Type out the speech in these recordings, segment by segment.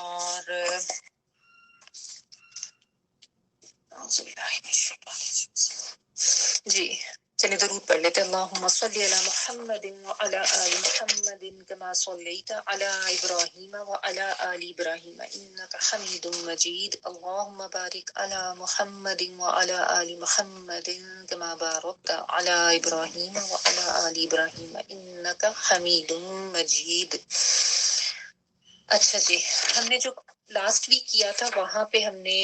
اور جی چلیے درود پڑھ لیتے. اللہم صلی علی محمد وعلی آل محمد کما صلیت علی ابراہیم وعلی آل ابراہیم انک حمید مجید. اللہم بارک علی محمد وعلی آل محمد کما بارکت علی ابراہیم وعلی آل ابراہیم انک حمید مجید. اچھا جی، ہم نے جو لاسٹ ویک کیا تھا وہاں پہ ہم نے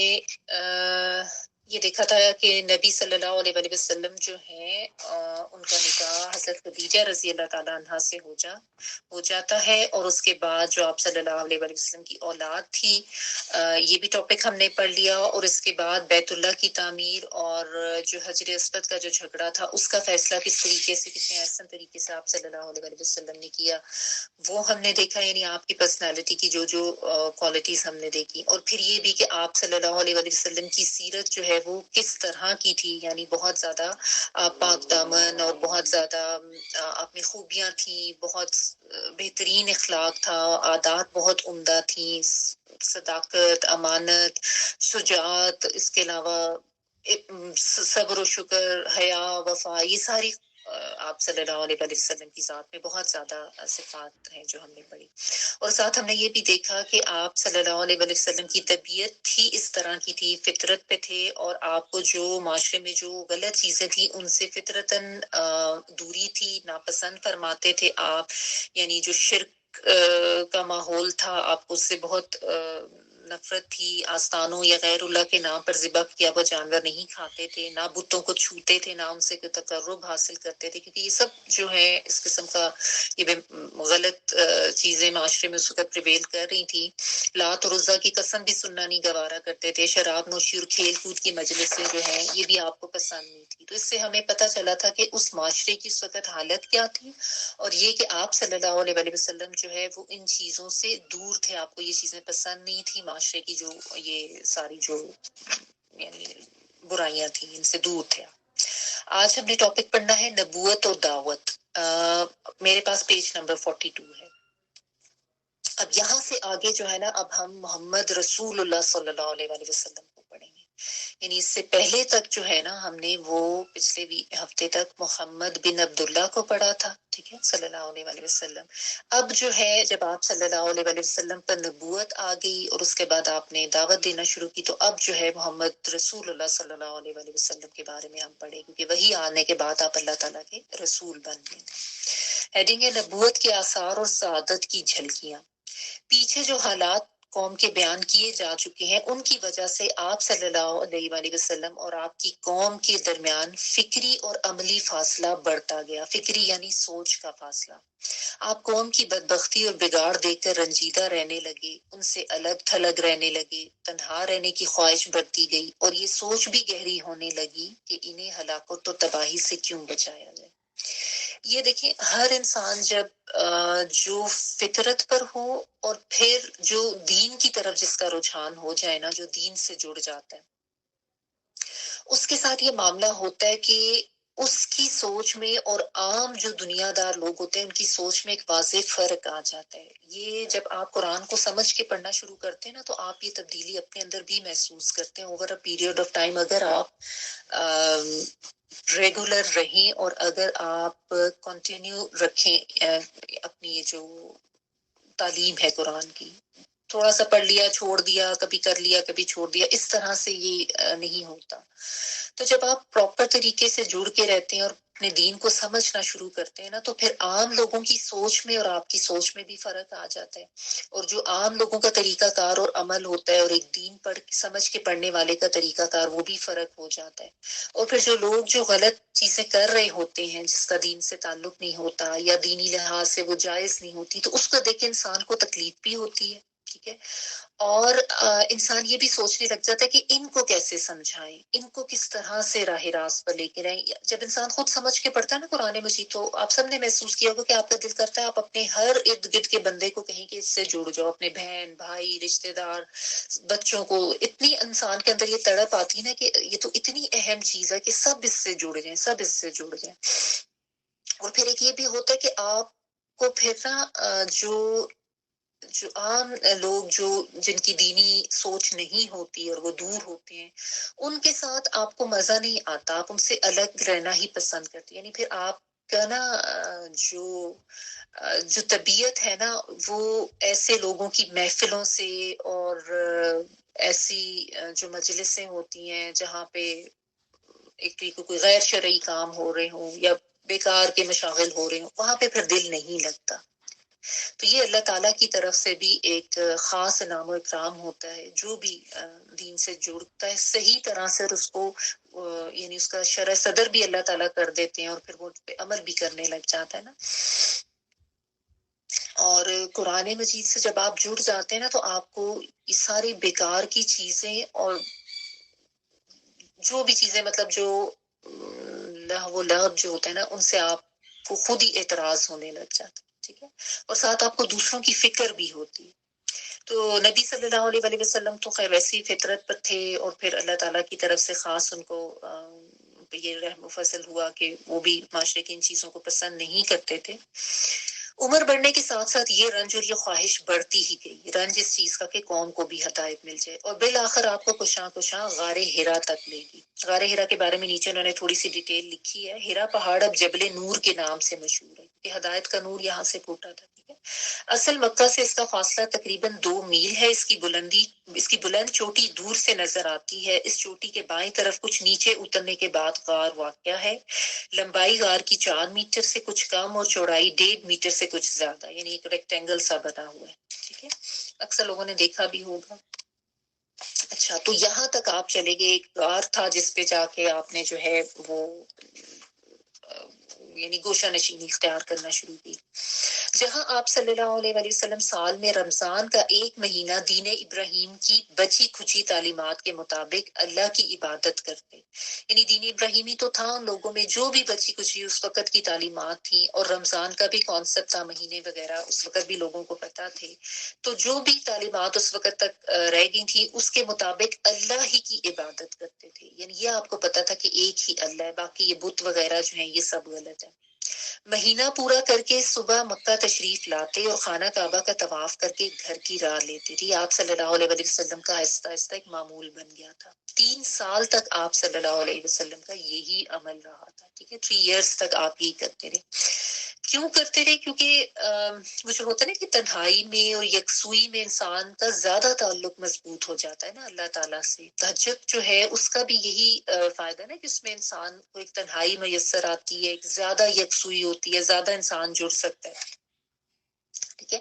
یہ دیکھا تھا کہ نبی صلی اللہ علیہ وآلہ وسلم جو ہیں ان کا نکاح حضرت خدیجہ رضی اللہ تعالیٰ عنہا سے ہو جاتا ہے، اور اس کے بعد جو آپ صلی اللہ علیہ وآلہ وسلم کی اولاد تھی یہ بھی ٹاپک ہم نے پڑھ لیا، اور اس کے بعد بیت اللہ کی تعمیر اور جو حجر اسود کا جو جھگڑا تھا اس کا فیصلہ کس طریقے سے، کتنے احسن طریقے سے آپ صلی اللہ علیہ وآلہ وسلم نے کیا وہ ہم نے دیکھا. یعنی آپ کی پرسنالٹی کی جو کوالٹیز ہم نے دیکھی، اور پھر یہ بھی کہ آپ صلی اللہ علیہ وآلہ وسلم کی سیرت جو ہے وہ کس طرح کی تھی. یعنی بہت زیادہ پاک دامن اور بہت زیادہ آپ میں خوبیاں تھیں، بہت بہترین اخلاق تھا، عادات بہت عمدہ تھیں، صداقت، امانت، شجاعت، اس کے علاوہ صبر و شکر، حیا، وفا، یہ ساری آپ صلی اللہ علیہ وسلم کی ذات میں بہت زیادہ صفات ہیں جو ہم نے پڑھی. اور ساتھ ہم نے یہ بھی دیکھا کہ آپ صلی اللہ علیہ وسلم کی طبیعت تھی اس طرح کی تھی، فطرت پہ تھے، اور آپ کو جو معاشرے میں جو غلط چیزیں تھیں ان سے فطرتاً دوری تھی، ناپسند فرماتے تھے آپ. یعنی جو شرک کا ماحول تھا آپ کو اس سے بہت نفرت تھی. آستانوں یا غیر اللہ کے نام پر ذبح کیا وہ جانور نہیں کھاتے تھے، نہ بتوں کو چھوتے تھے، نہ ان سے کوئی تقرب حاصل کرتے تھے، کیونکہ یہ سب جو ہے اس قسم کا یہ غلط چیزیں معاشرے میں اس وقت پریویل کر رہی تھی. لات اور عزا کی قسم بھی سننا نہیں گوارا کرتے تھے. شراب نوشی اور کھیل کود کی مجلسیں جو ہیں یہ بھی آپ کو پسند نہیں تھی. تو اس سے ہمیں پتہ چلا تھا کہ اس معاشرے کی اس وقت حالت کیا تھی، اور یہ کہ آپ صلی اللہ علیہ وسلم جو ہے وہ ان چیزوں سے دور تھے. آپ کو یہ چیزیں پسند نہیں تھی، معاشرے کی جو یہ ساری جو یعنی برائیاں تھیں ان سے دور تھے. آج ہم نے ٹاپک پڑھنا ہے نبوت اور دعوت. میرے پاس پیج نمبر 42 ہے. اب یہاں سے آگے جو ہے نا اب ہم محمد رسول اللہ صلی اللہ علیہ وآلہ وسلم کو پڑھیں گے. یعنی اس سے پہلے تک جو ہے نا ہم نے وہ پچھلے ہفتے تک محمد بن عبداللہ کو پڑھا تھا، ٹھیک ہے، صلی اللہ علیہ وآلہ وسلم. اب جو ہے جب آپ صلی اللہ علیہ وآلہ وسلم پر نبوت آ گئی اور اس کے بعد آپ نے دعوت دینا شروع کی، تو اب جو ہے محمد رسول اللہ صلی اللہ علیہ وآلہ وسلم کے بارے میں ہم پڑھیں، کیونکہ وہی آنے کے بعد آپ اللہ تعالیٰ کے رسول بن گئے. ہیڈنگ ہے نبوت کے آثار اور سعادت کی جھلکیاں. پیچھے جو حالات قوم کے بیان کیے جا چکے ہیں ان کی وجہ سے آپ صلی اللہ علیہ وآلہ وسلم اور آپ کی قوم کے درمیان فکری اور عملی فاصلہ بڑھتا گیا. فکری یعنی سوچ کا فاصلہ. آپ قوم کی بدبختی اور بگاڑ دیکھ کر رنجیدہ رہنے لگے، ان سے الگ تھلگ رہنے لگے، تنہا رہنے کی خواہش بڑھتی گئی، اور یہ سوچ بھی گہری ہونے لگی کہ انہیں ہلاکت و تباہی سے کیوں بچایا جائے. یہ دیکھیں، ہر انسان جب جو فطرت پر ہو اور پھر جو دین کی طرف جس کا رجحان ہو جائے نا، جو دین سے جڑ جاتا ہے، اس کے ساتھ یہ معاملہ ہوتا ہے کہ اس کی سوچ میں اور عام جو دنیا دار لوگ ہوتے ہیں ان کی سوچ میں ایک واضح فرق آ جاتا ہے. یہ جب آپ قرآن کو سمجھ کے پڑھنا شروع کرتے ہیں نا تو آپ یہ تبدیلی اپنے اندر بھی محسوس کرتے ہیں. Over a period of time اگر آپ ریگولر رہیں اور اگر آپ کنٹینیو رکھیں اپنی یہ جو تعلیم ہے قرآن کی، تھوڑا سا پڑھ لیا چھوڑ دیا، کبھی کر لیا کبھی چھوڑ دیا، اس طرح سے یہ نہیں ہوتا. تو جب آپ پراپر طریقے سے جڑ کے رہتے ہیں اور اپنے دین کو سمجھنا شروع کرتے ہیں نا تو پھر عام لوگوں کی سوچ میں اور آپ کی سوچ میں بھی فرق آ جاتا ہے. اور جو عام لوگوں کا طریقہ کار اور عمل ہوتا ہے اور ایک دین پڑھ سمجھ کے پڑھنے والے کا طریقہ کار، وہ بھی فرق ہو جاتا ہے. اور پھر جو لوگ جو غلط چیزیں کر رہے ہوتے ہیں جس کا دین سے تعلق نہیں ہوتا یا دینی لحاظ سے وہ جائز نہیں ہوتی، تو اس کو دیکھ کے انسان کو تکلیف بھی ہوتی ہے، ٹھیک ہے. اور انسان یہ بھی سوچنے لگ جاتا ہے کہ ان کو کیسے سمجھائیں، ان کو کس طرح سے راہ راست پر لے کے رہیں. جب انسان خود سمجھ کے پڑھتا ہے نا قرآن مجید، تو آپ سب نے محسوس کیا ہوگا کہ آپ کا دل کرتا ہے آپ اپنے ہر ارد گرد کے بندے کو کہیں کہ اس سے جڑ جاؤ، اپنے بہن بھائی رشتے دار بچوں کو. اتنی انسان کے اندر یہ تڑپ آتی ہے نا کہ یہ تو اتنی اہم چیز ہے کہ سب اس سے جڑ جائیں، سب اس سے جڑ جائیں. اور پھر ایک یہ بھی ہوتا ہے کہ آپ کو پھر نا جو جو عام لوگ جو جن کی دینی سوچ نہیں ہوتی اور وہ دور ہوتے ہیں، ان کے ساتھ آپ کو مزہ نہیں آتا، آپ ان سے الگ رہنا ہی پسند کرتے ہیں، یعنی پھر آپ کا نا جو طبیعت ہے نا وہ ایسے لوگوں کی محفلوں سے اور ایسی جو مجلسیں ہوتی ہیں جہاں پہ ایک کوئی غیر شرعی کام ہو رہے ہوں یا بیکار کے مشاغل ہو رہے ہوں، وہاں پہ پھر دل نہیں لگتا. تو یہ اللہ تعالیٰ کی طرف سے بھی ایک خاص انعام و اکرام ہوتا ہے. جو بھی دین سے جڑتا ہے صحیح طرح سے، اور اس کو یعنی اس کا شرح صدر بھی اللہ تعالیٰ کر دیتے ہیں اور پھر وہ پہ عمل بھی کرنے لگ جاتا ہے نا. اور قرآن مجید سے جب آپ جڑ جاتے ہیں نا تو آپ کو یہ ساری بیکار کی چیزیں اور جو بھی چیزیں مطلب جو وہ لغب جو ہوتا ہے نا ان سے آپ کو خود ہی اعتراض ہونے لگ جاتا ہے. ٹھیک ہے، اور ساتھ آپ کو دوسروں کی فکر بھی ہوتی ہے. تو نبی صلی اللہ علیہ وسلم تو خیر ویسی فطرت پر تھے، اور پھر اللہ تعالیٰ کی طرف سے خاص ان کو یہ رحم و فضل ہوا کہ وہ بھی معاشرے کی ان چیزوں کو پسند نہیں کرتے تھے. عمر بڑھنے کے ساتھ ساتھ یہ رنج اور یہ خواہش بڑھتی ہی گئی. رنج اس چیز کا کہ قوم کو بھی ہدایت مل جائے، اور بالآخر آپ کو کشاں کشاں غار ہرا تک لے گی. غار ہرا کے بارے میں نیچے انہوں نے تھوڑی سی ڈیٹیل لکھی ہے. ہرا پہاڑ اب جبل نور کے نام سے مشہور ہے کہ ہدایت کا نور یہاں سے پھوٹا تھا. ٹھیک ہے، اصل مکہ سے اس کا فاصلہ تقریباً 2 میل ہے. اس کی بلند چوٹی دور سے نظر آتی ہے. اس چوٹی کے بائیں طرف کچھ نیچے اترنے کے بعد غار واقع ہے. لمبائی غار کی 4 میٹر سے کچھ کم اور چوڑائی 1.5 میٹر سے کچھ زیادہ، یعنی ایک ریکٹینگل سا بنا ہوا ہے. ٹھیک ہے، اکثر لوگوں نے دیکھا بھی ہوگا. اچھا، تو یہاں تک آپ چلے گئے. ایک غار تھا جس پہ جا کے آپ نے جو ہے وہ یعنی گوشہ نشینی اختیار کرنا شروع کی، جہاں آپ صلی اللہ علیہ وسلم سال میں رمضان کا 1 مہینہ دین ابراہیم کی بچی کھچی تعلیمات کے مطابق اللہ کی عبادت کرتے. یعنی دین ابراہیمی تو تھا ان لوگوں میں جو بھی بچی کچی اس وقت کی تعلیمات تھی، اور رمضان کا بھی کانسیپٹ تھا، مہینے وغیرہ اس وقت بھی لوگوں کو پتا تھے. تو جو بھی تعلیمات اس وقت تک رہ گئی تھی اس کے مطابق اللہ ہی کی عبادت کرتے تھے. یعنی یہ آپ کو پتا تھا کہ ایک ہی اللہ ہے، باقی یہ بت وغیرہ جو ہیں یہ سب غلط ہے. مہینہ پورا کر کے صبح مکہ تشریف لاتے اور خانہ کعبہ کا طواف کر کے گھر کی راہ لیتے تھی. آپ صلی اللہ علیہ وسلم کا آہستہ آہستہ ایک معمول بن گیا تھا. 3 سال تک آپ صلی اللہ علیہ وسلم کا یہی عمل رہا تھا. ٹھیک ہے، 3 ایئرس تک آپ یہی کرتے رہے. کیوں کرتے رہے؟ کیونکہ وہ جو ہوتا ہے نا کہ تنہائی میں اور یکسوئی میں انسان کا زیادہ تعلق مضبوط ہو جاتا ہے نا اللہ تعالیٰ سے. تہجد جو ہے اس کا بھی یہی فائدہ نا کہ اس میں انسان کو ایک تنہائی میسر آتی ہے، ایک زیادہ یکسوئی ہوتی ہے، زیادہ انسان جڑ سکتا ہے. ٹھیک ہے،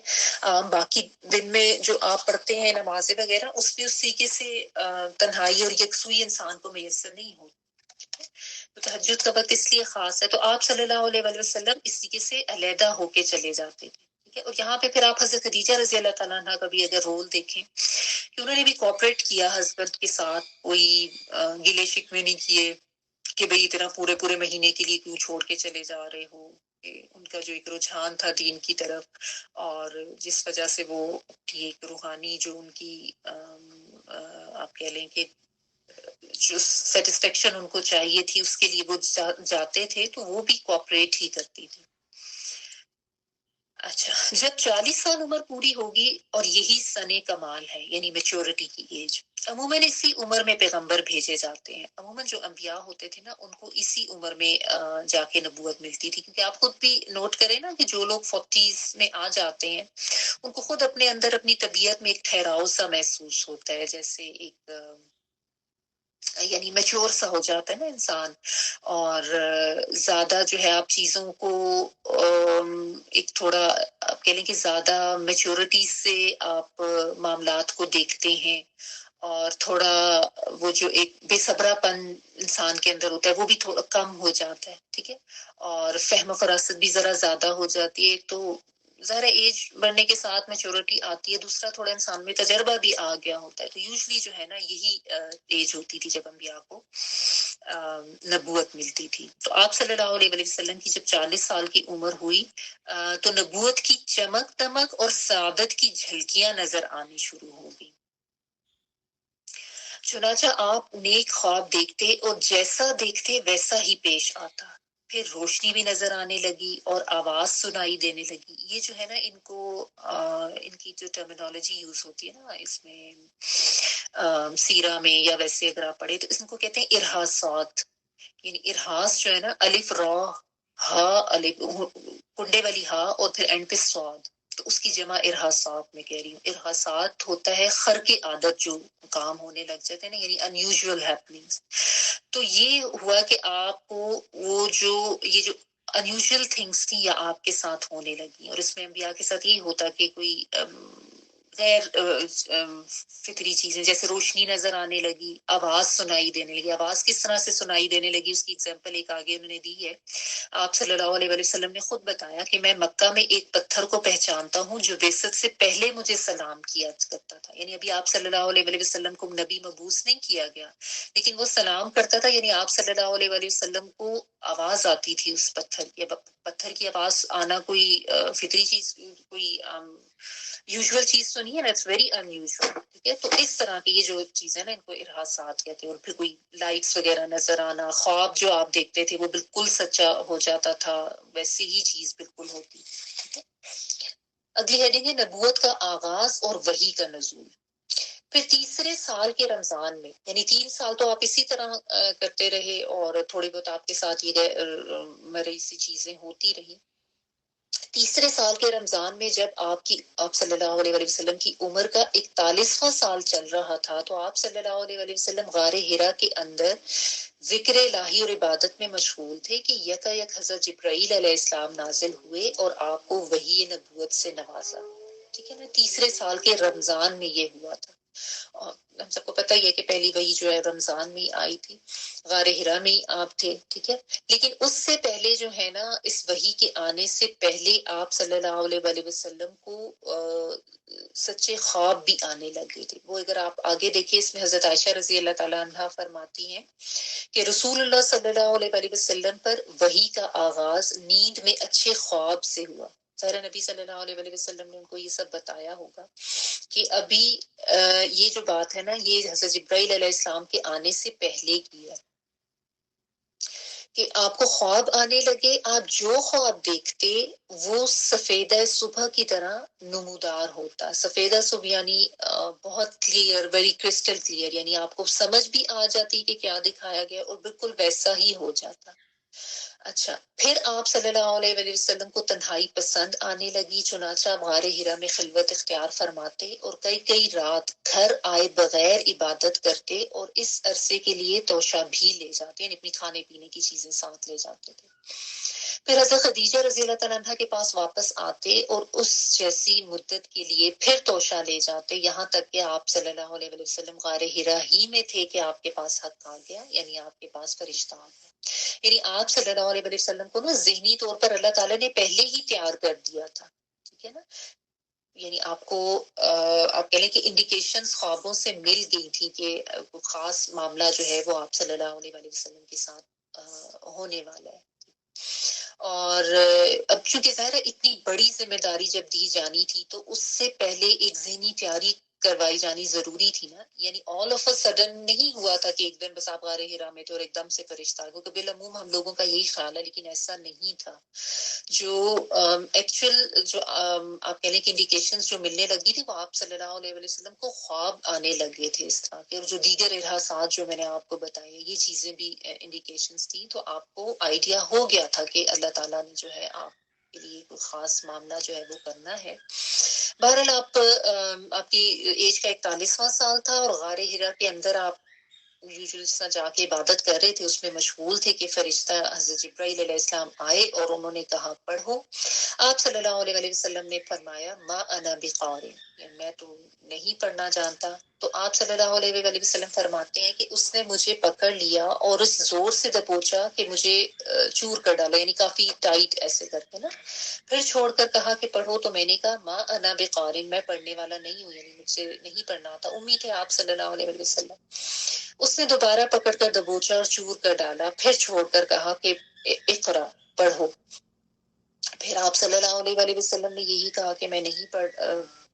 باقی دن میں جو آپ پڑھتے ہیں نمازیں وغیرہ اس بھی اس طریقے سے تنہائی اور یکسوئی انسان کو میسر نہیں ہوتی. تو تہجد کا وقت اس لیے خاص ہے. تو آپ صلی اللہ علیہ وسلم اس طریقے سے علیحدہ ہو کے چلے جاتے تھے. ٹھیک ہے، اور یہاں پہ پھر آپ حضرت خدیجہ رضی اللہ تعالیٰ عنہ کا بھی اگر رول دیکھیں کہ انہوں نے بھی کوآپریٹ کیا ہسبینڈ کے ساتھ، کوئی گلے شکوے نہیں کیے کہ بھئی اتنا پورے پورے مہینے کے لیے کیوں چھوڑ کے چلے جا رہے ہو. ان کا جو ایک رجحان تھا دین کی طرف، اور جس وجہ سے وہ ایک روحانی جو ان کی آپ کہہ لیں کہ جو سیٹسفیکشن ان کو چاہیے تھی اس کے لیے وہ جاتے تھے، تو وہ بھی کوآپریٹ ہی کرتی تھی. اچھا، جب 40 سال عمر پوری ہوگی اور یہی سن کمال ہے یعنی میچورٹی کی ایج، عموماً اسی عمر میں پیغمبر بھیجے جاتے ہیں. عموماً جو انبیاء ہوتے تھے نا ان کو اسی عمر میں جا کے نبوت ملتی تھی. کیونکہ آپ خود بھی نوٹ کریں نا کہ جو لوگ 40s میں آ جاتے ہیں ان کو خود اپنے اندر اپنی طبیعت میں ایک ٹھہراؤ سا محسوس ہوتا ہے، جیسے ایک یعنی میچور سا ہو جاتا ہے نا انسان. اور زیادہ جو ہے آپ چیزوں کو ایک تھوڑا آپ کہہ لیں کہ زیادہ میچورٹی سے آپ معاملات کو دیکھتے ہیں، اور تھوڑا وہ جو ایک بے صبرا پن انسان کے اندر ہوتا ہے وہ بھی تھوڑا کم ہو جاتا ہے. ٹھیک ہے، اور فہم و فراست بھی ذرا زیادہ ہو جاتی ہے. تو ذرا ایج بڑھنے کے ساتھ میچورٹی آتی ہے. دوسرا تھوڑا انسان میں تجربہ بھی آ گیا ہوتا ہے. تو یوزلی جو ہے نا یہی ایج ہوتی تھی جب انبیاء کو نبوت ملتی تھی. تو آپ صلی اللہ علیہ وسلم کی جب 40 سال کی عمر ہوئی تو نبوت کی چمک دمک اور سعادت کی جھلکیاں نظر آنی شروع ہو گئی. چنانچہ آپ نیک خواب دیکھتے اور جیسا دیکھتے ویسا ہی پیش آتا. پھر روشنی بھی نظر آنے لگی اور آواز سنائی دینے لگی. یہ جو ہے نا ان کو ان کی جو ٹرمینالوجی یوز ہوتی ہے نا اس میں سیرہ میں یا ویسے اگر آپ پڑھے تو اس کو کہتے ہیں ارہاسات. یعنی ارہاس جو ہے نا الف را ہا الف کنڈے والی ہا اور پھر اینڈ پہ سواد, تو اس کی جمع ارہاسات میں کہہ رہی ہوں. ارہاسات ہوتا ہے خرق عادت جو کام ہونے لگ جاتے ہیں نا, یعنی انیوژل ہیپننگس. تو یہ ہوا کہ آپ کو وہ جو یہ جو انیوژل تھنگس تھی یا آپ کے ساتھ ہونے لگی, اور اس میں انبیاء کے ساتھ یہ ہوتا کہ کوئی غیر فطری چیزیں جیسے روشنی نظر آنے لگی, آواز سنائی دینے لگی. آواز کس طرح سے سنائی دینے لگی اس کی اگزامپل ایک آگے انہوں نے دی ہے. آپ صلی اللہ علیہ وسلم نے خود بتایا کہ میں مکہ میں ایک پتھر کو پہچانتا ہوں جو بعثت سے پہلے مجھے سلام کیا کرتا تھا. یعنی ابھی آپ صلی اللہ علیہ وسلم کو نبی مبعوث نہیں کیا گیا, لیکن وہ سلام کرتا تھا. یعنی آپ صلی اللہ علیہ وسلم کو آواز آتی تھی اس پتھر کی. اب پتھر کی آواز آنا کوئی فطری چیز, کوئی یوزول چیز تو نہیں ہے نا, اٹس ویری ان یوزول. ٹھیک ہے, تو اس طرح کی یہ جو چیز ہے نا ان کو ارہاسات کہتے ہیں. اور پھر کوئی لائٹس وغیرہ نظر آنا, خواب جو آپ دیکھتے تھے وہ بالکل سچا ہو جاتا تھا, ویسی ہی چیز بالکل ہوتی. ٹھیک ہے, اگلی ہیڈنگ ہے نبوت کا آغاز اور وحی کا نزول. پھر تیسرے سال کے رمضان میں, یعنی 3 سال تو آپ اسی طرح کرتے رہے اور تھوڑی بہت آپ کے ساتھ یہ مرئی سی چیزیں ہوتی رہی. تیسرے سال کے رمضان میں جب آپ صلی اللہ علیہ وسلم کی عمر کا 41واں سال چل رہا تھا, تو آپ صلی اللہ علیہ وسلم غار ہرا کے اندر ذکر الہی اور عبادت میں مشغول تھے کہ یکا یک حضرت جبرائیل علیہ السلام نازل ہوئے اور آپ کو وحی نبوت سے نوازا. ٹھیک ہے نا, تیسرے سال کے رمضان میں یہ ہوا تھا. اور ہم سب کو پتہ ہی ہے کہ پہلی وحی جو ہے رمضان میں آئی تھی, غار حرا میں آپ تھے. ٹھیک ہے, لیکن اس سے پہلے جو ہے نا, اس وحی کے آنے سے پہلے آپ صلی اللہ علیہ وسلم کو سچے خواب بھی آنے لگے تھے. وہ اگر آپ آگے دیکھیں اس میں حضرت عائشہ رضی اللہ تعالیٰ عنہا فرماتی ہیں کہ رسول اللہ صلی اللہ علیہ وسلم پر وحی کا آغاز نیند میں اچھے خواب سے ہوا. ظاہر نبی صلی اللہ علیہ وسلم نے ان کو یہ سب بتایا ہوگا کہ ابھی یہ جو بات ہے نا, یہ حضرت جبرائیل علیہ السلام کے آنے سے پہلے کی ہے کہ آپ کو خواب آنے لگے. آپ جو خواب دیکھتے وہ سفیدہ صبح کی طرح نمودار ہوتا. سفیدہ صبح یعنی بہت کلیئر, ویری کرسٹل کلیئر, یعنی آپ کو سمجھ بھی آ جاتی کہ کیا دکھایا گیا اور بالکل ویسا ہی ہو جاتا. اچھا, پھر آپ صلی اللہ علیہ وسلم کو تنہائی پسند آنے لگی, چنانچہ آپ غار حرا میں خلوت اختیار فرماتے اور کئی رات گھر آئے بغیر عبادت کرتے, اور اس عرصے کے لیے توشہ بھی لے جاتے, یعنی اپنی کھانے پینے کی چیزیں ساتھ لے جاتے تھے. پھر حضرت خدیجہ رضی اللہ تعالیٰ عنہ کے پاس واپس آتے اور اس جیسی مدت کے لیے پھر توشہ لے جاتے, یہاں تک کہ آپ صلی اللہ علیہ وسلم غار حرا ہی میں تھے کہ آپ کے پاس حق آ گیا, یعنی آپ کے پاس فرشتہ آ گیا. یعنی آپ صلی اللہ علیہ وسلم کو نا ذہنی طور پر اللہ تعالیٰ نے پہلے ہی تیار کر دیا تھا. ٹھیک ہے نا, یعنی آپ کو آپ کہہ لیں کہ انڈیکیشنز خوابوں سے مل گئی تھی کہ خاص معاملہ جو ہے وہ آپ صلی اللہ علیہ وسلم کے ساتھ ہونے والا ہے. اور اب چونکہ ظاہر ہے اتنی بڑی ذمہ داری جب دی جانی تھی تو اس سے پہلے ایک ذہنی تیاری کروائی جانی ضروری تھی نا. یعنی آل آف اے سڈن نہیں ہوا تھا کہ ایک دن بس آپ غار حرا میں تھے اور ایک دم سے فرشتہ آ گیا, کیونکہ بالعموم ہم لوگوں کا یہی خیال ہے, لیکن ایسا نہیں تھا. جو ایکچوئل جو آپ کہہ لیں کہ انڈیکیشنز جو ملنے لگی تھی وہ آپ صلی اللہ علیہ وسلم کو خواب آنے لگے تھے اس طرح کے, اور جو دیگر ارہاسات جو میں نے آپ کو بتائی یہ چیزیں بھی انڈیکیشنز تھیں. تو آپ کو آئیڈیا ہو گیا تھا کہ اللہ تعالیٰ نے جو ہے آپ کے لیے کوئی خاص معاملہ جو ہے وہ کرنا ہے. بہرحال آپ کی ایج کا 41واں سال تھا اور غار حرا کے اندر آپ یوزلی جا کے عبادت کر رہے تھے, اس میں مشغول تھے کہ فرشتہ حضرت جبرائیل علیہ السلام آئے اور انہوں نے کہا پڑھو. آپ صلی اللہ علیہ وسلم نے فرمایا ما انا بقاری, میں تو نہیں پڑھنا جانتا. تو آپ صلی اللہ علیہ وسلم فرماتے ہیں کہ اس نے مجھے پکڑ لیا اور اس زور سے دبوچا کہ مجھے چور کر ڈالا, یعنی کافی ٹائٹ ایسے کر کے نا. پھر چھوڑ کر کہا کہ پڑھو, تو میں نے کہا ما انا بقاری, میں پڑھنے والا نہیں ہوں, یعنی مجھ سے نہیں پڑھنا آتا. امید ہے آپ صلی اللہ علیہ وسلم. اس نے دوبارہ پکڑ کر دبوچا اور چور کر ڈالا, پھر چھوڑ کر کہا کہ اقرا, پڑھو. پھر آپ صلی اللہ علیہ وسلم نے یہی کہا کہ میں نہیں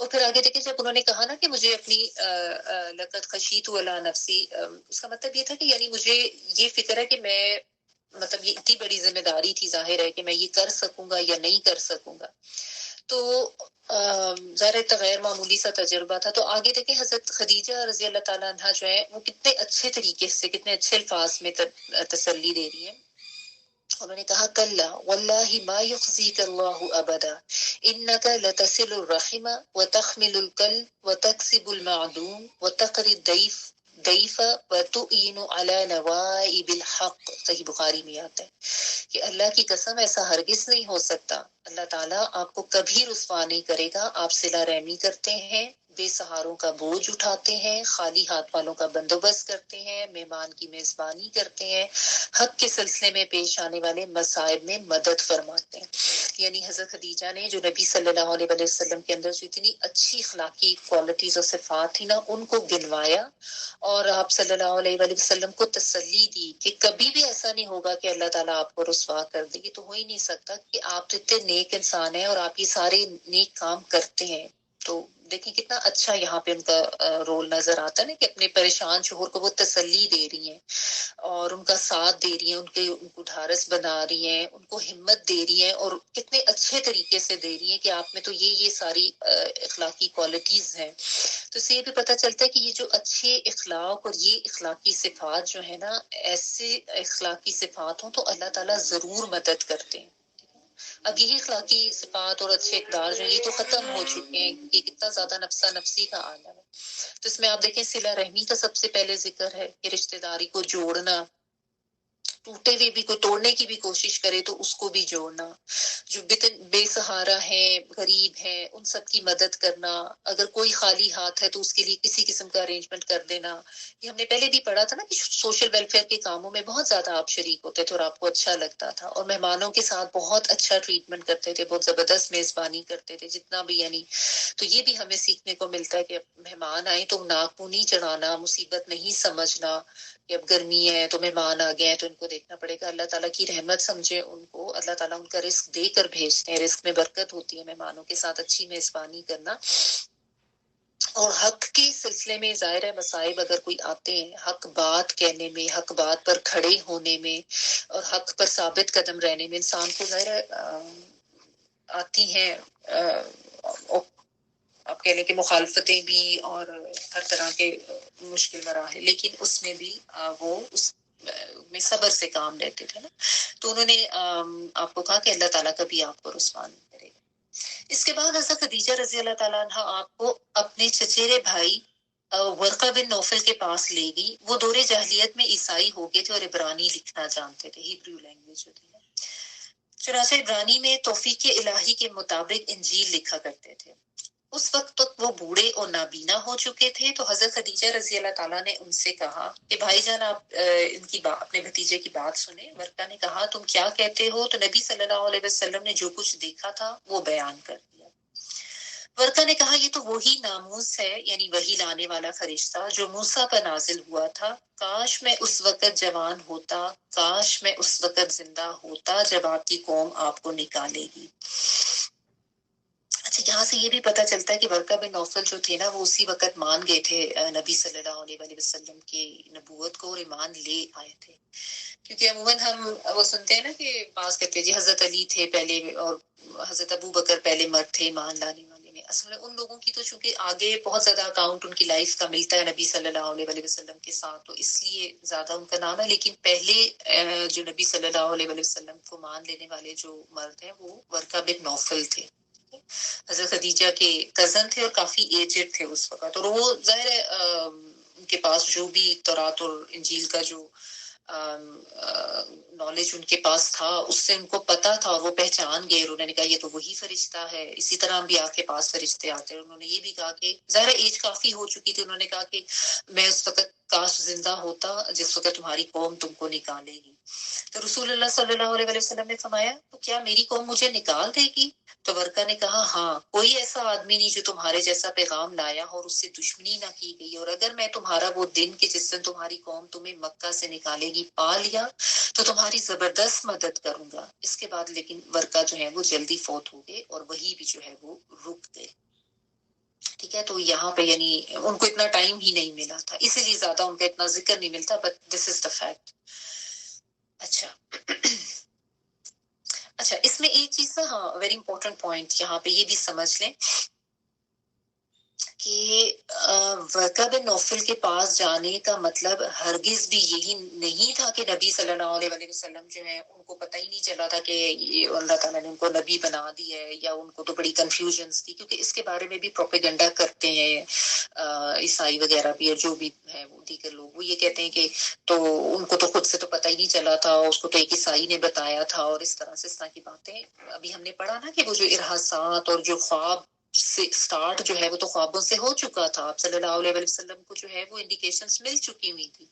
اور پھر آگے دیکھیں جب انہوں نے کہا نا کہ مجھے اپنی لقد خشیت علی نفسی، اس کا مطلب یہ تھا کہ یعنی مجھے یہ فکر ہے کہ میں مطلب یہ اتنی بڑی ذمہ داری تھی، ظاہر ہے کہ میں یہ کر سکوں گا یا نہیں کر سکوں گا، تو ظاہر غیر معمولی سا تجربہ تھا۔ تو آگے دیکھیں حضرت خدیجہ رضی اللہ تعالیٰ عنہ جو ہے وہ کتنے اچھے طریقے سے، کتنے اچھے الفاظ میں تسلی دے رہی ہیں۔ انہوں نے کہا کلا واللہ ما یخزیک اللہ ابدا انک لتصل الرحم وتحمل الکل وتکسب المعدوم وتقری الضیف ضیف وتعین علی نوائب الحق، صحیح بخاری میں آتا ہے کہ اللہ کی قسم ایسا ہرگز نہیں ہو سکتا، اللہ تعالیٰ آپ کو کبھی رسوا نہیں کرے گا، آپ صلہ رحمی کرتے ہیں، بے سہاروں کا بوجھ اٹھاتے ہیں، خالی ہاتھ والوں کا بندوبست کرتے ہیں، مہمان کی میزبانی کرتے ہیں، حق کے سلسلے میں پیش آنے والے مصائب میں مدد فرماتے ہیں۔ یعنی حضرت خدیجہ نے جو نبی صلی اللہ علیہ وسلم کے اندر جو اتنی اچھی اخلاقی کوالٹیز اور صفات تھی نا، ان کو گنوایا اور آپ صلی اللہ علیہ وسلم کو تسلی دی کہ کبھی بھی ایسا نہیں ہوگا کہ اللہ تعالیٰ آپ کو رسوا کر دے، یہ تو ہو ہی نہیں سکتا کہ آپ تو اتنے نیک انسان ہیں اور آپ یہ سارے نیک کام کرتے ہیں۔ تو دیکھیں کتنا اچھا یہاں پہ ان کا رول نظر آتا ہے نا کہ اپنے پریشان شوہر کو وہ تسلی دے رہی ہیں اور ان کا ساتھ دے رہی ہیں، ان کو ڈھارس بنا رہی ہیں، ان کو ہمت دے رہی ہیں اور کتنے اچھے طریقے سے دے رہی ہیں کہ آپ میں تو یہ ساری اخلاقی کوالٹیز ہیں۔ تو اس سے یہ بھی پتہ چلتا ہے کہ یہ جو اچھے اخلاق اور یہ اخلاقی صفات جو ہے نا، ایسے اخلاقی صفات ہوں تو اللہ تعالیٰ ضرور مدد کرتے ہیں۔ اب یہی اخلاقی صفات اور اچھے اقدار جو یہ تو ختم ہو چکے ہیں، یہ کتنا زیادہ نفسا نفسی کا عالم ہے۔ تو اس میں آپ دیکھیں صلہ رحمی کا سب سے پہلے ذکر ہے کہ رشتہ داری کو جوڑنا، ٹوٹے ہوئے بھی کوئی توڑنے کی بھی کوشش کرے تو اس کو بھی جوڑنا، جو بے سہارا ہے، غریب ہے، ان سب کی مدد کرنا، اگر کوئی خالی ہاتھ ہے تو اس کے لیے کسی قسم کا ارینجمنٹ کر دینا۔ یہ ہم نے پہلے بھی پڑھا تھا نا کہ سوشل ویلفیئر کے کاموں میں بہت زیادہ آپ شریک ہوتے تھے اور آپ کو اچھا لگتا تھا، اور مہمانوں کے ساتھ بہت اچھا ٹریٹمنٹ کرتے تھے، بہت زبردست میزبانی کرتے تھے جتنا بھی، یعنی تو یہ بھی ہمیں سیکھنے کو ملتا ہے کہ مہمان آئے تو ناک منہ نہیں چڑھانا، مصیبت نہیں سمجھنا کہ اب گرمی ہے تو مہمان آ گئے ہیں تو ان کو دیکھنا پڑے گا، اللہ تعالیٰ کی رحمت سمجھے ان کو، اللہ تعالیٰ ان کا رزق دے کر بھیجتے ہیں، رزق میں برکت ہوتی ہے، مہمانوں کے ساتھ اچھی میزبانی کرنا۔ اور حق کے سلسلے میں ظاہر ہے مصائب اگر کوئی آتے ہیں، حق بات کہنے میں، حق بات پر کھڑے ہونے میں اور حق پر ثابت قدم رہنے میں انسان کو ظاہر ہے آتی ہیں، آپ کہہ لیں کہ مخالفتیں بھی اور ہر طرح کے مشکل مراحل، لیکن اس میں بھی وہ اس میں صبر سے کام لیتے تھے نا۔ تو انہوں نے آپ کو کہا کہ اللہ تعالیٰ کبھی آپ کو رسوا نہیں کرے گا۔ اس کے بعد حضرت خدیجہ رضی اللہ تعالیٰ عنہ آپ کو اپنے چچیرے بھائی ورقہ بن نوفل کے پاس لے گئی۔ وہ دور جاہلیت میں عیسائی ہو گئے تھے اور عبرانی لکھنا جانتے تھے، ہیبریو لینگویج جو تھی نا۔ چنانچہ عبرانی میں توفیق الہی کے مطابق انجیل لکھا کرتے تھے۔ اس وقت تک وہ بوڑھے اور نابینا ہو چکے تھے، تو حضرت خدیجہ رضی اللہ تعالیٰ نے ان سے کہا کہ بھائی جان آپ ان کی اپنے بھتیجے کی بات سنیں۔ ورقہ نے کہا تم کیا کہتے ہو؟ تو نبی صلی اللہ علیہ وسلم نے جو کچھ دیکھا تھا وہ بیان کر دیا۔ ورقہ نے کہا یہ تو وہی ناموس ہے، یعنی وہی لانے والا فرشتہ جو موسیٰ پر نازل ہوا تھا۔ کاش میں اس وقت جوان ہوتا، کاش میں اس وقت زندہ ہوتا جب آپ کی قوم آپ کو نکالے گی۔ اچھا، یہاں سے یہ بھی پتہ چلتا ہے کہ ورقہ بن نوفل جو تھے نا، وہ اسی وقت مان گئے تھے نبی صلی اللہ علیہ وسلم کی نبوت کو، اور ایمان لے آئے تھے۔ کیونکہ عموماً ہم وہ سنتے ہیں نا کہ بعض کہتے ہیں جی حضرت علی تھے پہلے اور حضرت ابو بکر پہلے مرد تھے ایمان لانے والے میں۔ اصل میں ان لوگوں کی تو چونکہ آگے بہت زیادہ اکاؤنٹ ان کی لائف کا ملتا ہے نبی صلی اللہ علیہ وسلم کے ساتھ، تو اس لیے زیادہ ان کا نام ہے، لیکن پہلے جو نبی صلی اللہ علیہ وسلم کو مان لینے والے جو مرد ہیں وہ ورقہ بن نوفل تھے، حضرت خدیجہ کے کزن تھے اور کافی ایجڈ تھے اس وقت، اور وہ ظاہر ہے ان کے پاس جو بھی تورات اور انجیل کا جو نالج ان کے پاس تھا اس سے ان کو پتا تھا، اور وہ پہچان گئے، اور انہوں نے کہا یہ تو وہی فرشتہ ہے۔ اسی طرح انبیاء کے پاس فرشتے آتے ہیں۔ انہوں نے یہ بھی کہا کہ ظاہر ایج کافی ہو چکی تھی، انہوں نے کہا کہ میں اس وقت کاش زندہ ہوتا جس وقت تمہاری قوم تم کو نکالے گی۔ تو رسول اللہ صلی اللہ علیہ وسلم نے فرمایا تو کیا میری قوم مجھے نکال دے گی؟ تو ورقہ نے کہا ہاں، کوئی ایسا آدمی نہیں جو تمہارے جیسا پیغام لایا ہو اور اس سے دشمنی نہ کی گئی، اور اگر میں تمہارا وہ دن کہ جس دن تمہاری قوم تمہیں مکہ سے نکالے گی پا لیا تو تمہاری زبردست مدد کروں گا۔ اس کے بعد لیکن ورقہ جو ہے وہ جلدی فوت ہو گئے اور وہی بھی جو ہے وہ رک گئے۔ ٹھیک ہے. تو یہاں پہ یعنی ان کو اتنا ٹائم ہی نہیں ملا تھا، اسی لیے زیادہ ان کا اتنا ذکر نہیں ملتا، but this is the fact. اچھا اچھا، اس میں ایک چیز نا، ہاں ویری امپورٹنٹ پوائنٹ یہاں پہ یہ بھی سمجھ لیں کہ ورقہ بن نوفل کے پاس جانے کا مطلب ہرگز بھی یہی نہیں تھا کہ نبی صلی اللہ علیہ وآلہ وسلم جو ہے ان کو پتہ ہی نہیں چلا تھا کہ یہ اللہ تعالیٰ نے ان کو نبی بنا دی ہے، یا ان کو تو بڑی کنفیوژنس تھی، کیونکہ اس کے بارے میں بھی پروپیگنڈا کرتے ہیں عیسائی وغیرہ بھی، اور جو بھی ہے وہ دیگر لوگ، وہ یہ کہتے ہیں کہ تو ان کو تو خود سے تو پتہ ہی نہیں چلا تھا، اس کو تو ایک عیسائی نے بتایا تھا، اور اس طرح کی باتیں. ابھی ہم نے پڑھا نا کہ وہ جو ارہاسات اور جو خواب سے سٹارٹ جو ہے وہ تو خوابوں سے ہو چکا تھا. آپ صلی اللہ علیہ وسلم کو جو ہے وہ انڈیکیشنز مل چکی ہوئی تھی.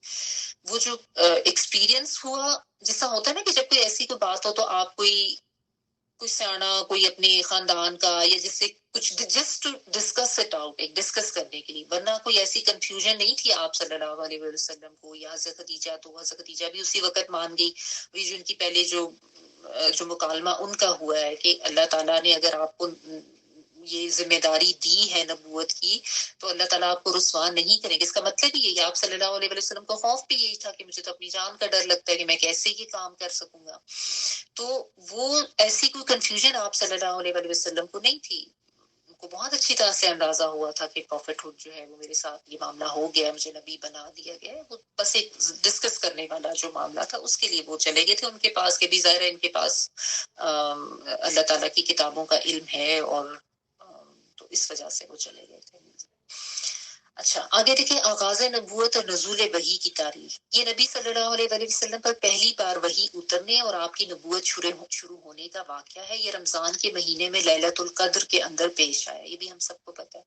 وہ جو ایکسپیرینس ہوا، جیسا ہوتا ہے نا کہ جب کوئی ایسی کوئی بات ہو تو آپ کوئی سیانا، کوئی اپنے خاندان کا، یا جس سے کچھ just to discuss it out, ایک ڈسکس کرنے کے لیے، ورنہ کوئی ایسی کنفیوژن نہیں تھی آپ صلی اللہ علیہ وسلم کو. یا حضرت خدیجہ، تو حضرت خدیجہ بھی اسی وقت مان گئی. جو ان کی پہلے جو مکالمہ ان کا ہوا ہے کہ اللہ تعالیٰ نے اگر آپ کو یہ ذمہ داری دی ہے نبوت کی، تو اللہ تعالیٰ آپ کو رسوا نہیں کریں گے. اس کا مطلب یہ ہے، آپ صلی اللہ علیہ وسلم کا خوف بھی یہی تھا کہ مجھے تو اپنی جان کا ڈر لگتا ہے کہ میں کیسے یہ کام کر سکوں گا. تو وہ ایسی کوئی کنفیوژن آپ صلی اللہ علیہ وسلم کو نہیں تھی. ان کو بہت اچھی طرح سے اندازہ ہوا تھا کہ پروفٹ ہوڈ جو ہے وہ میرے ساتھ یہ معاملہ ہو گیا ہے، مجھے نبی بنا دیا گیا ہے. وہ بس ایک ڈسکس کرنے والا جو معاملہ تھا اس کے لیے وہ چلے گئے تھے. ان کے پاس کے بھی ظاہر ہے ان کے پاس اللہ تعالیٰ کی کتابوں کا علم ہے، اور تو اس وجہ سے وہ چلے گئے تھے. اچھا آگے دیکھیں، آغاز نبوت اور نزول وحی کی تاریخ. یہ نبی صلی اللہ علیہ وسلم پر پہلی بار وحی اترنے اور آپ کی نبوت شروع ہونے کا واقعہ ہے. یہ رمضان کے مہینے میں لیلۃ القدر کے اندر پیش آیا. یہ بھی ہم سب کو پتہ ہے،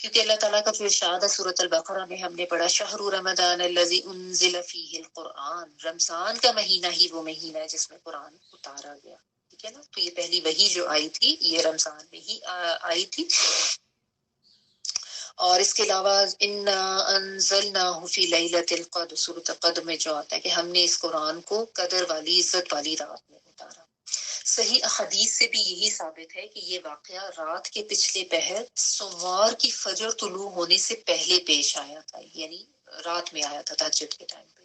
کیونکہ اللہ تعالیٰ کا جو ارشاد ہے سورۃ البقرہ میں ہم نے پڑھا، شہر رمضان الذی انزل فیہ القرآن. رمضان کا مہینہ ہی وہ مہینہ ہے جس میں قرآن اتارا گیا. ٹھیک ہے نا. تو یہ پہلی وحی جو آئی تھی یہ رمضان میں ہی آئی تھی. اور اس کے علاوہ انا انزلناہ فی لیلۃ القدر، سورۃ القدر میں جو آتا ہے کہ ہم نے اس قرآن کو قدر والی، عزت والی رات میں اتارا. صحیح حدیث سے بھی یہی ثابت ہے کہ یہ واقعہ رات کے پچھلے پہر سوموار کی فجر طلوع ہونے سے پہلے پیش آیا تھا، یعنی رات میں آیا تھا تہجد کے ٹائم پہ.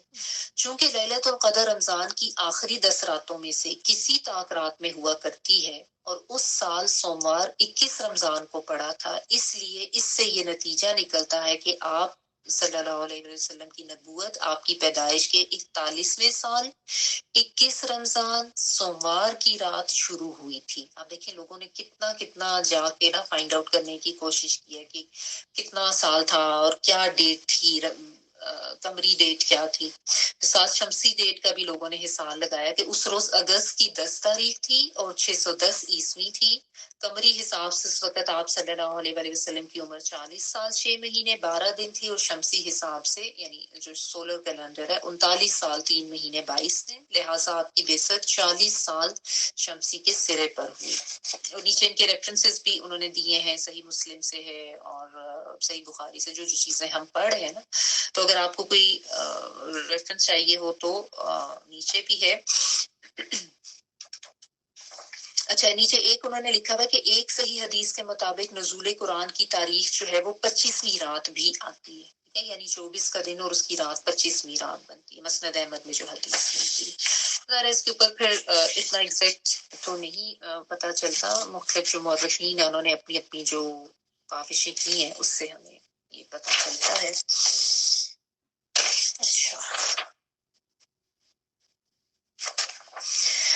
چونکہ لیلۃ القدر رمضان کی آخری 10 راتوں میں سے کسی طاق رات میں ہوا کرتی ہے، اور اس سال سوموار 21 رمضان کو پڑا تھا، اس لیے اس سے یہ نتیجہ نکلتا ہے کہ آپ صلی اللہ علیہ وسلم کی نبوت آپ کی پیدائش کے 41ویں سال 21 رمضان سوموار کی رات شروع ہوئی تھی. آپ دیکھیں لوگوں نے کتنا جا کے نا فائنڈ آؤٹ کرنے کی کوشش کی ہے کہ کتنا سال تھا اور کیا ڈیٹ تھی، قمری ڈیٹ کیا تھی. ساتھ شمسی ڈیٹ کا بھی لوگوں نے حساب لگایا کہ اس روز اگست کی 10 تاریخ تھی اور 610 عیسوی تھی. قمری حساب سے اس وقت آپ صلی اللہ علیہ وسلم کی عمر 40 سال 6 مہینے 12 دن تھی، اور شمسی حساب سے یعنی جو سولر کیلنڈر ہے 39 سال 3 مہینے 22 دن. لہٰذا آپ کی بعثت 40 سال شمسی کے سرے پر ہوئی. اور نیچے ان کے ریفرنسز بھی انہوں نے دیے ہیں، صحیح مسلم سے ہے اور صحیح بخاری سے، جو چیزیں ہم پڑھ رہے ہیں نا. تو اگر آپ کو کوئی ریفرنس چاہیے ہو تو نیچے بھی ہے. اچھا نیچے ایک انہوں نے لکھا ہوا کہ ایک صحیح حدیث کے مطابق نزول قرآن کی تاریخ جو ہے وہ 25ویں رات بھی آتی ہے. ٹھیک ہے، یعنی 24 کا دن اور اس کی رات 25ویں رات بنتی ہے. مسند احمد میں جو حدیث ملتی ہے. ذرا اس کے اوپر پھر اتنا ایگزیکٹ تو نہیں پتہ چلتا. مختلف جو مورخین ہیں انہوں نے اپنی اپنی جو کاوشیں کی ہیں اس سے ہمیں یہ پتہ چلتا ہے. اچھا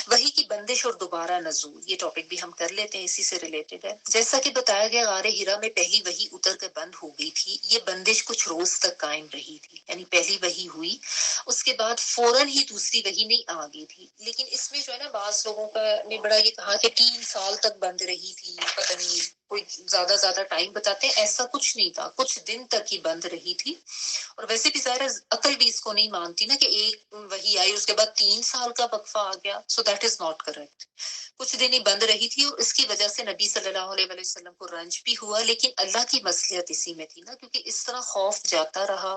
وحی کی بندش اور دوبارہ نزول، یہ ٹاپک بھی ہم کر لیتے ہیں، اسی سے ریلیٹڈ ہے. جیسا کہ بتایا گیا غار ہرا میں پہلی وحی اتر کر بند ہو گئی تھی. یہ بندش کچھ روز تک قائم رہی تھی، یعنی پہلی وحی ہوئی اس کے بعد فوراً ہی دوسری وحی نہیں آ گئی تھی. لیکن اس میں جو ہے نا بعض لوگوں کا نے بڑا یہ کہا کہ 3 سال تک بند رہی تھی، پتہ نہیں کوئی زیادہ ٹائم بتاتے ہیں. ایسا کچھ نہیں تھا، کچھ دن تک ہی بند رہی تھی. اور ویسے بھی ظاہر عقل بھی اس کو نہیں مانتی نا کہ ایک وحی آئی اس کے بعد 3 سال کا وقفہ آ گیا. So that is not correct. کچھ دن ہی بند رہی تھی، اور اس کی وجہ سے نبی صلی اللہ علیہ وسلم کو رنج بھی ہوا، لیکن اللہ کی مصلحت اسی میں تھی نا، کیونکہ اس طرح خوف جاتا رہا.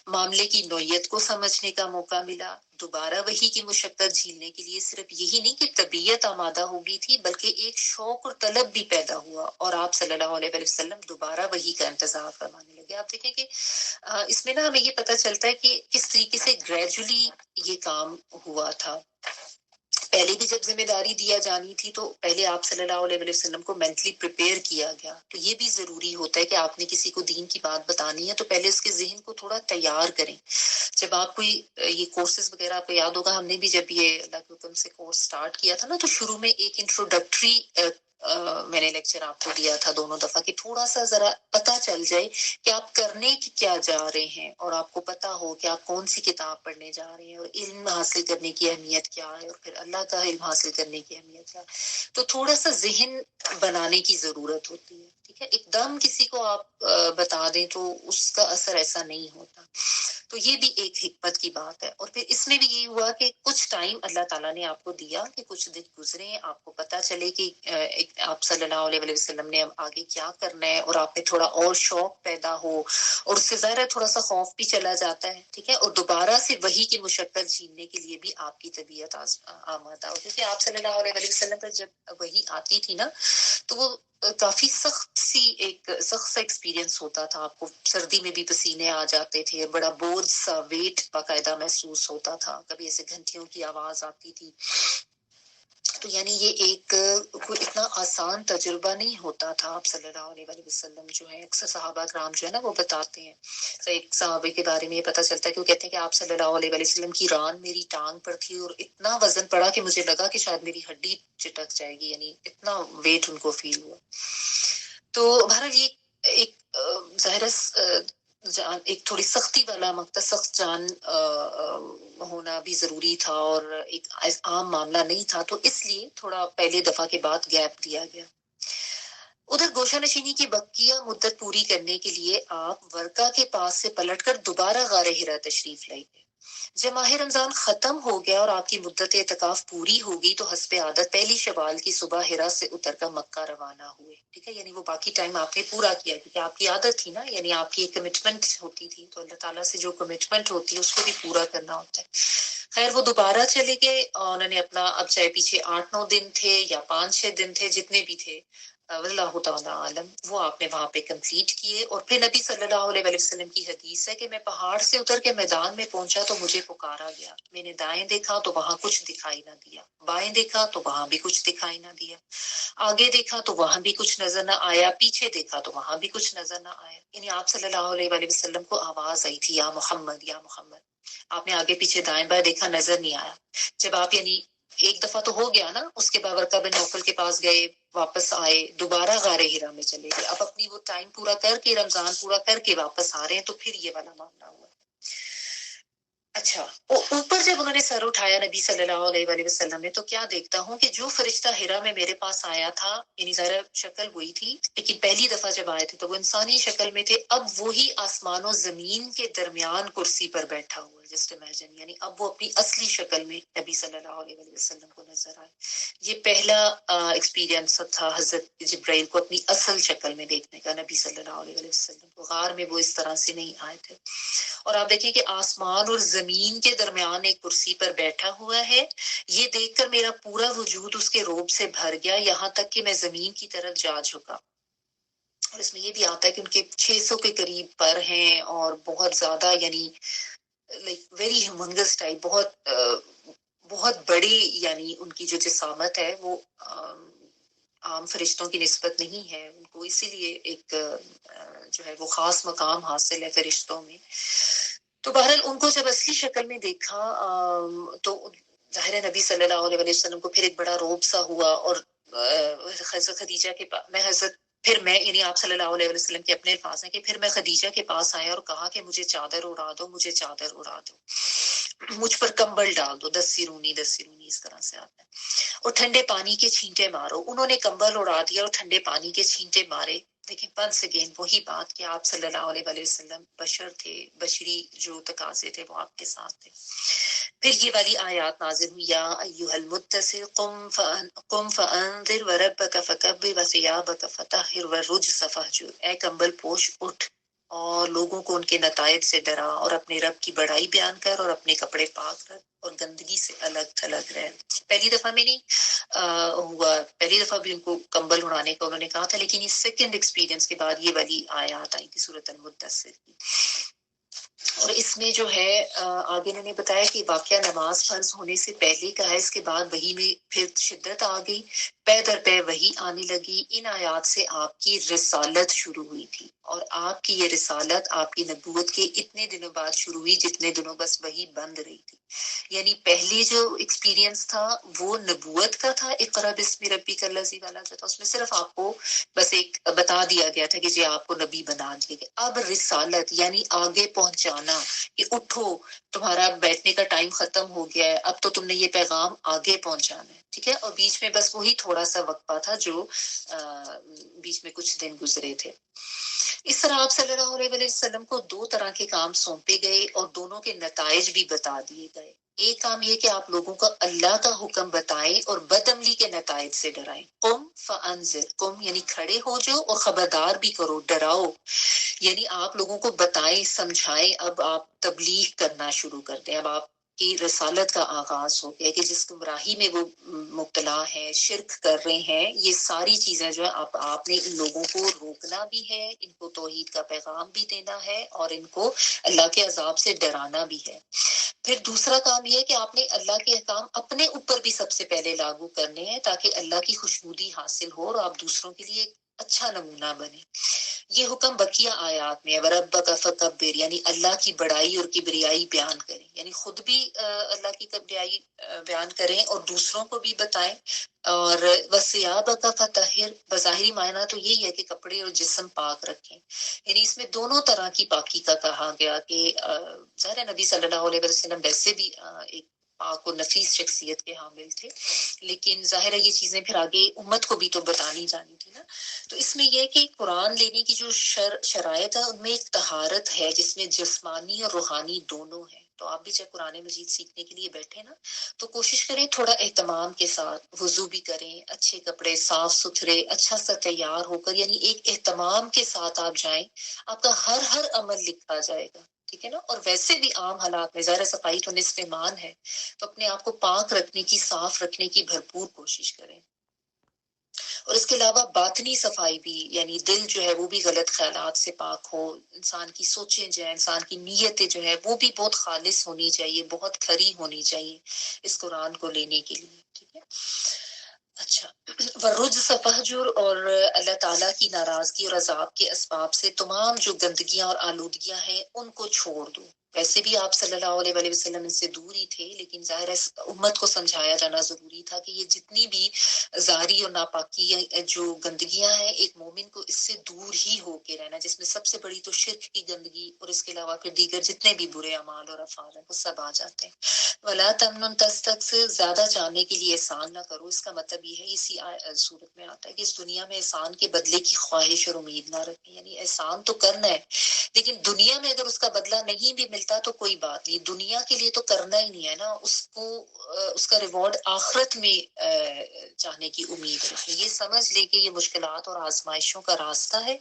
معاملے کی نوعیت کو سمجھنے کا موقع ملا، دوبارہ وحی کی مشقت جھیلنے کے لیے صرف یہی نہیں کہ طبیعت آمادہ ہو گئی تھی بلکہ ایک شوق اور طلب بھی پیدا ہوا، اور آپ صلی اللہ علیہ وسلم دوبارہ وحی کا انتظار فرمانے لگے۔ آپ دیکھیں کہ اس میں نا ہمیں یہ پتہ چلتا ہے کہ کس طریقے سے گریجولی یہ کام ہوا تھا۔ پہلے بھی جب ذمہ داری دیا جانی تھی تو پہلے آپ صلی اللہ علیہ وسلم کو مینٹلی پریپیئر کیا گیا، تو یہ بھی ضروری ہوتا ہے کہ آپ نے کسی کو دین کی بات بتانی ہے تو پہلے اس کے ذہن کو تھوڑا تیار کریں۔ جب آپ کوئی یہ کورسز وغیرہ آپ کو یاد ہوگا، ہم نے بھی جب یہ اللہ کے حکم سے کورس سٹارٹ کیا تھا نا تو شروع میں ایک انٹروڈکٹری میں نے لیکچر آپ کو دیا تھا دونوں دفعہ کہ تھوڑا سا ذرا پتہ چل جائے کہ آپ کرنے کی کیا جا رہے ہیں، اور آپ کو پتہ ہو کہ آپ کون سی کتاب پڑھنے جا رہے ہیں، اور علم حاصل کرنے کی اہمیت کیا ہے، اور پھر اللہ کا علم حاصل کرنے کی اہمیت کیا ہے۔ تو تھوڑا سا ذہن بنانے کی ضرورت ہوتی ہے، ٹھیک ہے۔ ایک دم کسی کو آپ بتا دیں تو اس کا اثر ایسا نہیں ہوتا، تو یہ بھی ایک حکمت کی بات ہے۔ اور پھر اس میں بھی یہی ہوا کہ کچھ ٹائم اللہ تعالیٰ نے آپ کو دیا کہ کچھ دن گزرے، آپ کو پتہ چلے کہ آپ صلی اللہ علیہ وسلم نے اب آگے کیا کرنا ہے، اور آپ میں تھوڑا اور شوق پیدا ہو، اور اس سے ظاہر ہے تھوڑا سا خوف بھی چلا جاتا ہے، ٹھیک ہے۔ اور دوبارہ سے وحی کی مشقت جھیلنے کے لیے بھی آپ کی طبیعت آمادہ ہو، کیونکہ آپ صلی اللہ علیہ وسلم پر جب وحی آتی تھی نا تو وہ کافی سخت سا ایکسپیرینس ہوتا تھا، آپ کو سردی میں بھی پسینے آ جاتے تھے، بڑا بوجھ سا ویٹ باقاعدہ محسوس ہوتا تھا، کبھی ایسے گھنٹیوں کی آواز آتی تھی۔ تو یعنی یہ ایک کوئی اتنا آسان تجربہ نہیں ہوتا تھا۔ آپ صلی اللہ علیہ وسلم جو ہے، اکثر صحابہ کرام جو ہے نا وہ بتاتے ہیں، تو ایک صحابے کے بارے میں یہ پتہ چلتا ہے کہ وہ کہتے ہیں کہ آپ صلی اللہ علیہ وسلم کی ران میری ٹانگ پر تھی، اور اتنا وزن پڑا کہ مجھے لگا کہ شاید میری ہڈی چٹک جائے گی، یعنی اتنا ویٹ ان کو فیل ہوا۔ تو بہرحال یہ ایک ظاہر ایک تھوڑی سختی والا مقطع، سخت جان ہونا بھی ضروری تھا، اور ایک عام معاملہ نہیں تھا، تو اس لیے تھوڑا پہلے دفعہ کے بعد گیپ دیا گیا۔ ادھر گوشہ نشینی کی بقیہ مدت پوری کرنے کے لیے آپ ورقہ کے پاس سے پلٹ کر دوبارہ غار حرا تشریف لائے گئے۔ جب ماہ رمضان ختم ہو گیا اور آپ کی مدت اعتکاف پوری ہو گئی تو حسب عادت پہلی شوال کی صبح حرا سے اتر کر مکہ روانہ ہوئے، ٹھیک ہے۔ یعنی وہ باقی ٹائم آپ نے پورا کیا کیونکہ آپ کی عادت تھی نا، یعنی آپ کی ایک کمٹمنٹ ہوتی تھی، تو اللہ تعالیٰ سے جو کمٹمنٹ ہوتی ہے اس کو بھی پورا کرنا ہوتا ہے۔ خیر وہ دوبارہ چلے گئے، اور انہوں نے اپنا اب چاہے پیچھے 8-9 دن تھے یا 5-6 دن تھے، جتنے بھی تھے اللہ تعالیٰ عالم، وہ آپ نے وہاں پہ کمپلیٹ کیے۔ اور پھر نبی صلی اللہ علیہ وسلم کی حدیث ہے کہ میں پہاڑ سے اتر کے میدان میں پہنچا تو مجھے پکارا گیا، میں نے دائیں دیکھا تو وہاں کچھ دکھائی نہ دیا، بائیں دیکھا تو وہاں بھی کچھ دکھائی نہ دیا، آگے دیکھا تو وہاں بھی کچھ نظر نہ آیا، پیچھے دیکھا تو وہاں بھی کچھ نظر نہ آیا۔ یعنی آپ صلی اللہ علیہ وسلم کو آواز آئی تھی، یا محمد یا محمد۔ آپ نے آگے پیچھے دائیں بائیں دیکھا، نظر نہیں آیا۔ جب آپ یعنی ایک دفعہ تو ہو گیا نا، اس کے بعد ورقہ بن نوفل کے پاس گئے، واپس آئے، دوبارہ غار حرا میں چلے گئے، اب اپنی وہ ٹائم پورا کر کے رمضان پورا کر کے واپس آ رہے ہیں، تو پھر یہ والا معاملہ ہوا۔ اچھا، اوپر جب انہوں نے سر اٹھایا نبی صلی اللہ علیہ وسلم نے، تو کیا دیکھتا ہوں کہ جو فرشتہ ہرا میں میرے پاس آیا تھا، یعنی ظاہر شکل وہی تھی لیکن پہلی دفعہ جب آئے تھے تو وہ انسانی شکل میں تھے، اب وہی آسمان و زمین کے درمیان کرسی پر بیٹھا ہوا ہے، جسٹ امیجن، یعنی اب وہ اپنی اصلی شکل میں نبی صلی اللہ علیہ وسلم کو نظر آئے۔ یہ پہلا ایکسپیرینس تھا حضرت جبرائیل کو اپنی اصل شکل میں دیکھنے کا، نبی صلی اللہ علیہ وسلم کو غار میں وہ اس طرح سے نہیں آئے تھے۔ اور آپ دیکھیں کہ آسمان اور زمین کے درمیان ایک کرسی پر بیٹھا ہوا ہے، یہ دیکھ کر میرا پورا وجود اس کے روب سے بھر گیا، یہاں تک کہ میں زمین کی طرف جا جھکا۔ اور اس میں یہ بھی آتا ہے کہ ان کے 600 کے قریب پر ہیں، اور بہت زیادہ یعنی لائک ویری ہیومنگس ٹائپ، بہت بڑی، یعنی ان کی جو جسامت ہے وہ عام فرشتوں کی نسبت نہیں ہے، ان کو اسی لیے ایک جو ہے وہ خاص مقام حاصل ہے فرشتوں میں۔ تو بہرحال ان کو جب اصلی شکل میں دیکھا تو ظاہر نبی صلی اللہ علیہ وسلم کو پھر ایک بڑا روب سا ہوا، اور حضرت خدیجہ کے پاس پھر میں یعنی آپ صلی اللہ علیہ وسلم کے اپنے الفاظ ہیں کہ پھر میں خدیجہ کے پاس آیا اور کہا کہ مجھے چادر اڑا دو، مجھے چادر اڑا دو، مجھ پر کمبل ڈال دو، دسرونی اس طرح سے آتا ہے، اور ٹھنڈے پانی کے چھینٹے مارو۔ انہوں نے کمبل اڑا دیا اور ٹھنڈے پانی کے چھینٹے مارے۔ لیکن once again وہی بات کہ آپ صلی اللہ علیہ وسلم بشر تھے، بشری جو تقاضے تھے وہ آپ کے ساتھ تھے۔ پھر یہ والی آیات نازل ہوئی، یا ایھا المدثر قم فانذر وربک فکبر وثیابک فطہر والرجز فہجر، اے کمبل پوش اٹھ، اور لوگوں کو ان کے نتائج سے ڈرا اور اپنے رب کی بڑائی بیان کر اور اپنے کپڑے پاک رکھ اور گندگی سے الگ تھلگ رہ. پہلی دفعہ میں نہیں ہوا، پہلی دفعہ بھی ان کو کمبل اڑانے کا انہوں نے کہا تھا، لیکن یہ سیکنڈ ایکسپیرینس کے بعد یہ والی آیات آئی تھی سورۃ المدثر کی. اور اس میں جو ہے آگے انہوں نے بتایا کہ واقعہ نماز فرض ہونے سے پہلے کا ہے، اس کے بعد وحی میں پھر شدت آ گئی، پے در پے وحی آنے لگی. ان آیات سے آپ کی رسالت شروع ہوئی تھی، اور آپ کی یہ رسالت آپ کی نبوت کے اتنے دنوں بعد شروع ہوئی جتنے دنوں بس وحی بند رہی تھی. یعنی پہلی جو ایکسپیرینس تھا وہ نبوت کا تھا، اقرا بسم ربک الذی والا جو تھا اس میں صرف آپ کو بس ایک بتا دیا گیا تھا کہ جی آپ کو نبی بنا دیا گیا. اب رسالت یعنی آگے پہنچانا کہ اٹھو تمہارا بیٹھنے کا ٹائم ختم ہو گیا ہے، اب تو تم نے یہ پیغام آگے پہنچانا ہے. ٹھیک ہے، اور بیچ میں بس وہی تھوڑا سا وقفہ تھا جو بیچ میں کچھ دن گزرے تھے. اس طرح آپ صلی اللہ علیہ وسلم کو دو طرح کے کام سونپے گئے اور دونوں کے نتائج بھی بتا دیے گئے. ایک کام یہ کہ آپ لوگوں کا اللہ کا حکم بتائیں اور بد عملی کے نتائج سے ڈرائیں. قم فانذر، قم یعنی کھڑے ہو جاؤ اور خبردار بھی کرو، ڈراؤ. یعنی آپ لوگوں کو بتائیں، سمجھائیں. اب آپ تبلیغ کرنا شروع کر دیں. اب آپ کی رسالت کا آغاز ہو گیا کہ جس گمراہی میں وہ مبتلا ہے، شرک کر رہے ہیں، یہ ساری چیزیں جو ہے آپ نے ان لوگوں کو روکنا بھی ہے، ان کو توحید کا پیغام بھی دینا ہے اور ان کو اللہ کے عذاب سے ڈرانا بھی ہے. پھر دوسرا کام یہ ہے کہ آپ نے اللہ کے احکام اپنے اوپر بھی سب سے پہلے لاگو کرنے ہیں تاکہ اللہ کی خوشنودی حاصل ہو اور آپ دوسروں کے لیے ایک اچھا نمونہ بنے. یہ حکم بقیہ آیات میں ہے، وَرَبَّكَ فَكَبِّرْ یعنی اللہ کی بڑائی اور کبریائی بیان کریں، یعنی خود بھی اللہ کی کبریائی بیان کریں اور دوسروں کو بھی بتائیں. اور وَثِيَابَكَ فَطَهِّرْ بظاہری معنی تو یہی ہے کہ کپڑے اور جسم پاک رکھیں. یعنی اس میں دونوں طرح کی پاکی کا کہا گیا کہ ظاہر نبی صلی اللہ علیہ وسلم ویسے بھی ایک پاک و نفیس شخصیت کے حامل تھے، لیکن ظاہر ہے یہ چیزیں پھر آگے امت کو بھی تو بتانی جانی تھی نا. تو اس میں یہ کہ قرآن لینے کی جو شرائط ہے ان میں ایک طہارت ہے جس میں جسمانی اور روحانی دونوں ہیں. تو آپ بھی جب قرآن مجید سیکھنے کے لیے بیٹھے نا تو کوشش کریں تھوڑا اہتمام کے ساتھ وضو بھی کریں، اچھے کپڑے صاف ستھرے اچھا سا تیار ہو کر، یعنی ایک اہتمام کے ساتھ آپ جائیں. آپ کا ہر عمل لکھا جائے گا، ٹھیک ہے نا. اور ویسے بھی عام حالات میں ظاہر صفائی تو نصف ایمان ہے، تو اپنے آپ کو پاک رکھنے کی، صاف رکھنے کی بھرپور کوشش کریں. اور اس کے علاوہ باطنی صفائی بھی، یعنی دل جو ہے وہ بھی غلط خیالات سے پاک ہو، انسان کی سوچیں جو ہے، انسان کی نیتیں جو ہے وہ بھی بہت خالص ہونی چاہیے، بہت کھری ہونی چاہیے اس قرآن کو لینے کے لیے. ٹھیک ہے، اچھا. والرجس فہجر اور اللہ تعالیٰ کی ناراضگی اور عذاب کے اسباب سے تمام جو گندگیاں اور آلودگیاں ہیں ان کو چھوڑ دو. ویسے بھی آپ صلی اللہ علیہ وسلم ان سے دور ہی تھے، لیکن ظاہر امت کو سمجھایا جانا ضروری تھا کہ یہ جتنی بھی زاری اور ناپاکی جو گندگیاں ہیں ایک مومن کو اس سے دور ہی ہو کے رہنا، جس میں سب سے بڑی تو شرک کی گندگی اور اس کے علاوہ پھر دیگر جتنے بھی برے اعمال اور افعال ہیں وہ سب آ جاتے ہیں. ولا تمنن تستکثر زیادہ چاہنے کے لیے احسان نہ کرو. اس کا مطلب یہ ہے اسی صورت میں آتا ہے کہ اس دنیا میں احسان کے بدلے کی خواہش اور امید نہ رکھیں. یعنی احسان تو کرنا ہے لیکن دنیا میں اگر اس کا بدلہ نہیں بھی ملتا تو کوئی بات نہیں، دنیا کے لیے تو کرنا ہی نہیں ہے نا، اس کو اس کا ریوارڈ آخرت میں چاہنے کی امید رکھیں. یہ سمجھ لے کہ یہ مشکلات اور آزمائشوں کا راستہ ہے،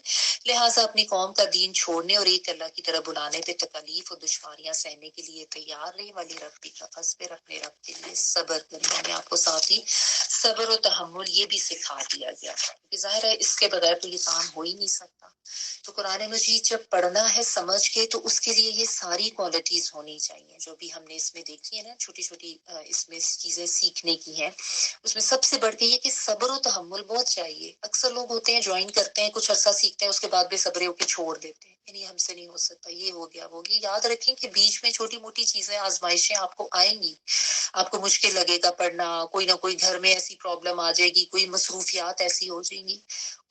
لہٰذا اپنی قوم کا دین چھوڑنے اور ایک اللہ کی طرف بلانے پہ تکالیف اور دشواریاں سہنے کے لیے تیار رہے. والی ربی کا فصبر، اپنے رب کے لیے صبر کریں. میں نے آپ کو ساتھ ہی صبر و تحمل یہ بھی سکھا دیا گیا، کہ ظاہر ہے اس کے بغیر تو یہ کام ہو ہی نہیں سکتا. تو قرآن مجید جب پڑھنا ہے سمجھ کے تو اس کے لیے یہ ساری کوالٹیز ہونی چاہیے جو بھی ہم نے اس میں دیکھی ہے نا، چھوٹی چھوٹی اس میں چیزیں سیکھنے کی ہیں. اس میں سب سے بڑھ کے یہ کہ صبر و تحمل بہت چاہیے. اکثر لوگ ہوتے ہیں جوائن کرتے ہیں، کچھ عرصہ سیکھتے ہیں، اس کے بعد بے صبری ہو کے چھوڑ دیتے ہیں، یعنی ہم سے نہیں ہو سکتا، یہ ہو گیا وہ گیا. یاد رکھیں کہ بیچ میں چھوٹی موٹی چیزیں آزمائشیں آپ کو آئیں گی، آپ کو مشکل لگے گا پڑھنا، کوئی نہ کوئی گھر میں ایسی پرابلم آ جائے گی، کوئی مصروفیات ایسی ہو جائیں گی.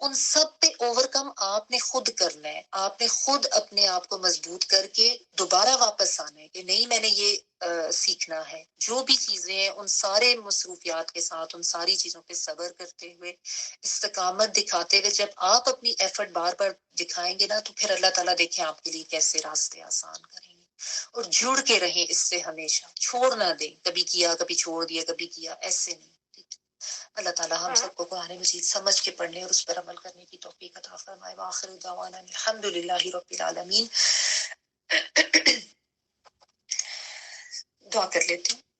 ان سب پہ اوور کم آپ نے خود کرنا ہے. آپ نے خود اپنے آپ کو مضبوط کر کے دوبارہ واپس آنا ہے کہ نہیں میں نے یہ سیکھنا ہے. جو بھی چیزیں ہیں ان سارے مصروفیات کے ساتھ ان ساری چیزوں پہ صبر کرتے ہوئے، استقامت دکھاتے ہوئے جب آپ اپنی ایفرٹ بار بار دکھائیں گے نا تو پھر اللہ تعالیٰ دیکھیں آپ کے لیے کیسے راستے آسان کریں گے. اور جڑ کے رہیں اس سے، ہمیشہ چھوڑ نہ دیں. کبھی کیا کبھی چھوڑ دیا، کبھی کیا، ایسے نہیں. اللہ تعالی ہم سب کو قرآن مجید سمجھ کے پڑھنے اور اس پر عمل کرنے کی توفیق عطا فرمائے. وآخر دعوانا الحمدللہ رب العالمین. دعا کر لیتے ہیں.